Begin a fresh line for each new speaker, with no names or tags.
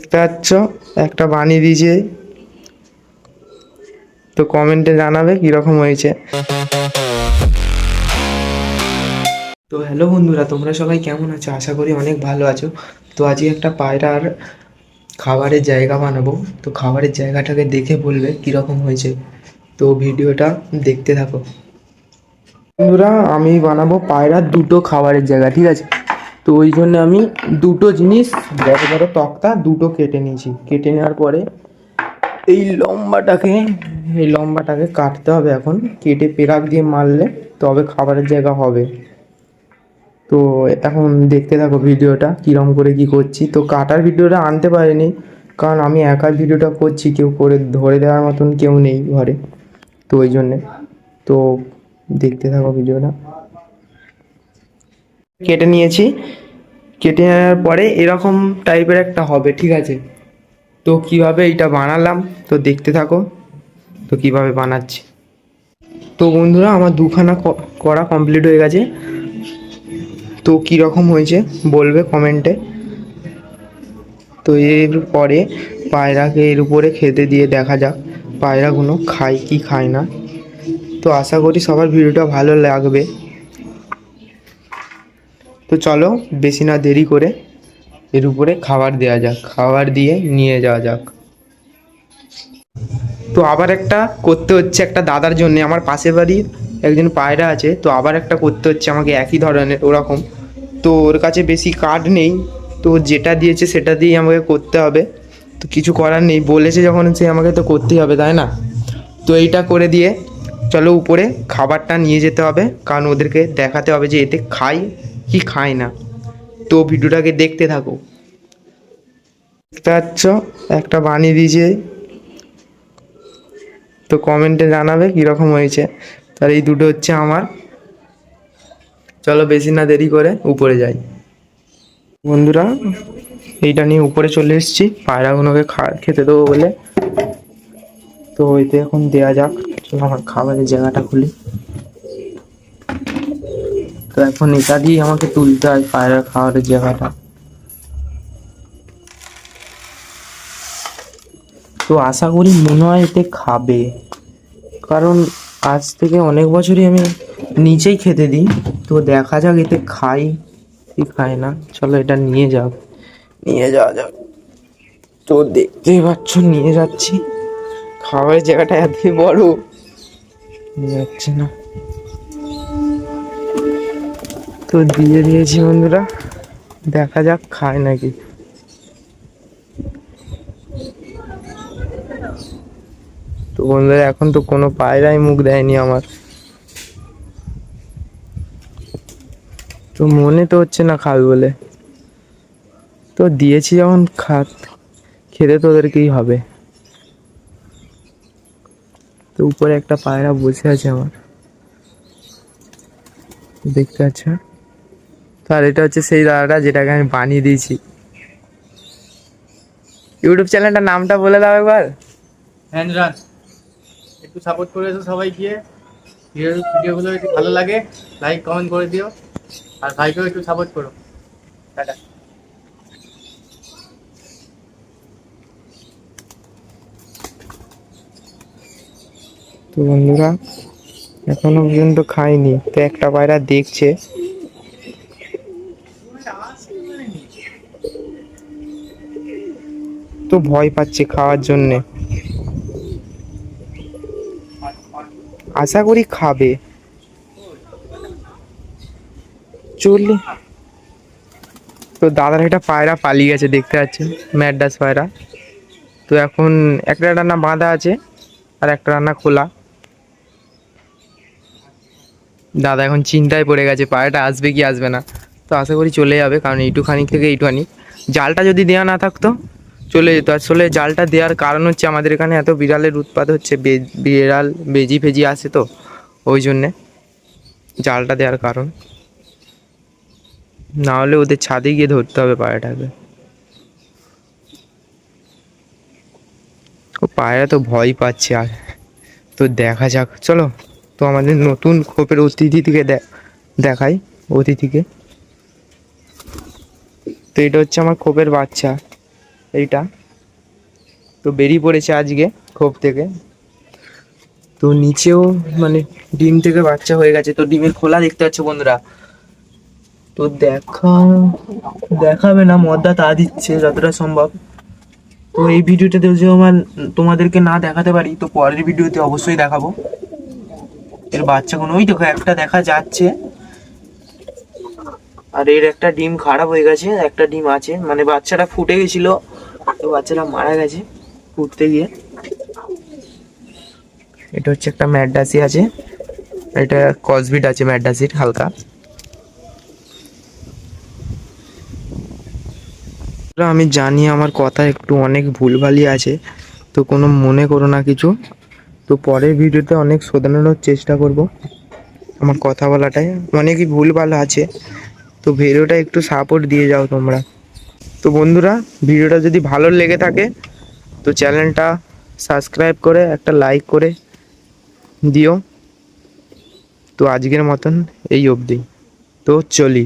দেখতে পাচ্ছ একটা বানিয়ে দিয়েছে, তো কমেন্টে জানাবে কীরকম হয়েছে। তো হ্যালো বন্ধুরা, তোমরা সবাই কেমন আছো? আশা করি অনেক ভালো আছো। তো আজকে একটা পায়রার খাবারের জায়গা বানাবো, তো খাবারের জায়গাটাকে দেখে বলবে কীরকম হয়েছে। তো ভিডিওটা দেখতে থাকো বন্ধুরা। আমি বানাবো পায়রার দুটো খাবারের জায়গা, ঠিক আছে? তো ওই জন্য আমি দুটো জিনিস, বড় বড় তক্তা দুটো কেটে নিয়েছি। কেটে নেওয়ার পরে এই লম্বাটাকে কাটতে হবে। এখন কেটে পেরাক দিয়ে মারলে তবে খাবারের জায়গা হবে। তো এখন দেখতে থাকো ভিডিওটা কীরকম করে কি করছি। তো কাটার ভিডিওটা আনতে পারিনি, কারণ আমি একা ভিডিওটা করছি, কেউ করে ধরে দেওয়ার মতন কেউ নেই ঘরে, তো ওই জন্যে। তো দেখতে থাকো ভিডিওটা। কেটে নিয়েছি, কেটে নেওয়ার পরে এরকম টাইপের একটা হবে, ঠিক আছে? তো কিভাবে এটা বানালাম তো দেখতে থাকো, তো কিভাবে বানাচ্ছি। তো বন্ধুরা, আমার দুখানা করা কমপ্লিট হয়ে গেছে। তো কীরকম হয়েছে বলবে কমেন্টে। তো এর পরে পায়রাকে এর উপরে খেতে দিয়ে দেখা যাক পায়রাগুলো খায় কি খায় না। তো আশা করি সবার ভিডিওটা ভালো লাগবে। তো চলো বেশি না দেরি করে এর উপরে খাবার দেওয়া যাক, খাবার দিয়ে নিয়ে যাওয়া যাক। তো আবার একটা করতে হচ্ছে একটা দাদার জন্য, আমার পাশের বাড়ির একজন পায়রা আছে, তো আবার একটা করতে হচ্ছে আমাকে একই ধরনের ওরকম। তো ওর কাছে বেশি কাঠ নেই, তো যেটা দিয়েছে সেটা দিয়েই আমাকে করতে হবে। তো কিছু করার নেই, বলেছে যখন সে আমাকে তো করতেই হবে, তাই না? তো এইটা করে দিয়ে চলো উপরে খাবারটা নিয়ে যেতে হবে, কারণ ওদেরকে দেখাতে হবে যে এতে খায় কি খায় না। তো ভিডিওটাকে দেখতে থাকো। দেখতে পাচ্ছ একটা বানিয়ে দিয়েছে, তো কমেন্টে জানাবে কীরকম হয়েছে। তার এই দুটো হচ্ছে আমার। চলো বেশি না দেরি করে উপরে যাই বন্ধুরা। এইটা নিয়ে উপরে চলে এসেছি পায়রাগুলোকে খেতে দেবো বলে। তো এতে এখন দেওয়া যাক। চলো আমার খাবারের জায়গাটা খুলি। তো এখন এটা দিয়ে আমাকে তুলতে হয় পায়রার খাবারের জায়গাটা। তো আশা করি মনে হয় এতে খাবে, কারণ আজ থেকে অনেক বছরই আমি নিচেই খেতে দিই। তো দেখা যাক এতে খাই কি খায় না। চলো এটা নিয়ে যাওয়া যাক। তো দেখতেই পাচ্ছ নিয়ে যাচ্ছি। খাবারের জায়গাটা এতই বড়, নিয়ে যাচ্ছে না। তো দিয়ে দিয়েছি বন্ধুরা, দেখা যাক খায় নাকি। তো বন্ধুরা এখন তো কোনো পায়রাই মুখ দেয়নি আমার, তো মনে তো হচ্ছে না খাবে বলে। তো দিয়েছি যখন খেতে তো ওদেরকেই হবে। তো উপরে একটা পায়রা বসে আছে আমার, দেখতে পাচ্ছ? তো আর এটা হচ্ছে সেই দাদাটা যেটাকে আমি বানিয়ে দিয়েছি। ইউটিউব চ্যানেলটার নামটা বলে দাও একবার।
হ্যান্ডরান, একটু সাপোর্ট করে এসো সবাই গিয়ে। ভিডিওগুলো যদি ভালো লাগে লাইক কমেন্ট করে দিও, আর ভাইকেও একটু সাপোর্ট করো। টাটা।
তো বন্ধুরা এখনো পর্যন্ত খাইনি, তো একটা পায়রা দেখছে। তো ভয় পাচ্ছে খাওয়ার জন্যে, আশা করি খাবে। চললে তো দাদার একটা পায়রা পালিয়ে গেছে, দেখতে পাচ্ছেন, ম্যাড্রাস পায়রা। তো এখন একটা রান্না বাঁধা আছে আর একটা রান্না খোলা। দাদা এখন চিন্তায় পড়ে গেছে পায়রাটা আসবে কি আসবে না। তো আশা করি চলে যাবে, কারণ এইটুখানি থেকে এইটুখানি। জালটা যদি দেওয়া না থাকতো চলে যেত। আসলে জালটা দেওয়ার কারণ হচ্ছে আমাদের এখানে এত বিড়ালের উৎপাত হচ্ছে, বিড়াল বেজি ফেজি আসে, তো ওই জন্যে জালটা দেওয়ার কারণ। না হলে ওদের ছাদে গিয়ে ধরতে হবে পায়রাটাকে। ও পায়রা তো ভয় পাচ্ছে আর। তো দেখা যাক, চলো। তো আমাদের নতুন খোপের অতিথিকে দেখাই, অতিথিকে। তো এটা হচ্ছে আমার খোপের বাচ্চা, এইটা তো বেরিয়ে পড়েছে আজকে খোপ থেকে। তো নিচেও মানে ডিম থেকে বাচ্চা হয়ে গেছে, তো ডিমের খোলা দেখতে পাচ্ছ বন্ধুরা। তো দেখাবে না, মদ্দা তা দিচ্ছে যতটা সম্ভব। তো এই ভিডিওটাতে যদি আমার তোমাদেরকে না দেখাতে পারি তো পরের ভিডিওতে অবশ্যই দেখাবো এর বাচ্চাগুলো। ওই দেখো একটা দেখা যাচ্ছে, আর এর একটা ডিম খারাপ হয়ে গেছে, একটা ডিম আছে, মানে বাচ্চাটা ফুটে গেছিল, তো বাচ্চাটা মারা গেছে ফুটতে গিয়ে। এটা হচ্ছে একটা ম্যাডাসি আছে, এটা কসবিট আছে ম্যাডাসির হালকা। আমি জানি আমার কথা একটু অনেক ভুলভালই আছে, তো কোনো মনে করো না কিছু। তো পরের ভিডিওতে অনেক শোধরানোর চেষ্টা করব, আমার কথা বলাটায় অনেকই ভুলভাল আছে, তো ভিডিওটা একটু সাপোর্ট দিয়ে যাও তোমরা। তো বন্ধুরা ভিডিওটা যদি ভালো লেগে থাকে তো চ্যানেলটা সাবস্ক্রাইব করে একটা লাইক করে দিও। তো আজকের মতন এই অবধি, তো চলি।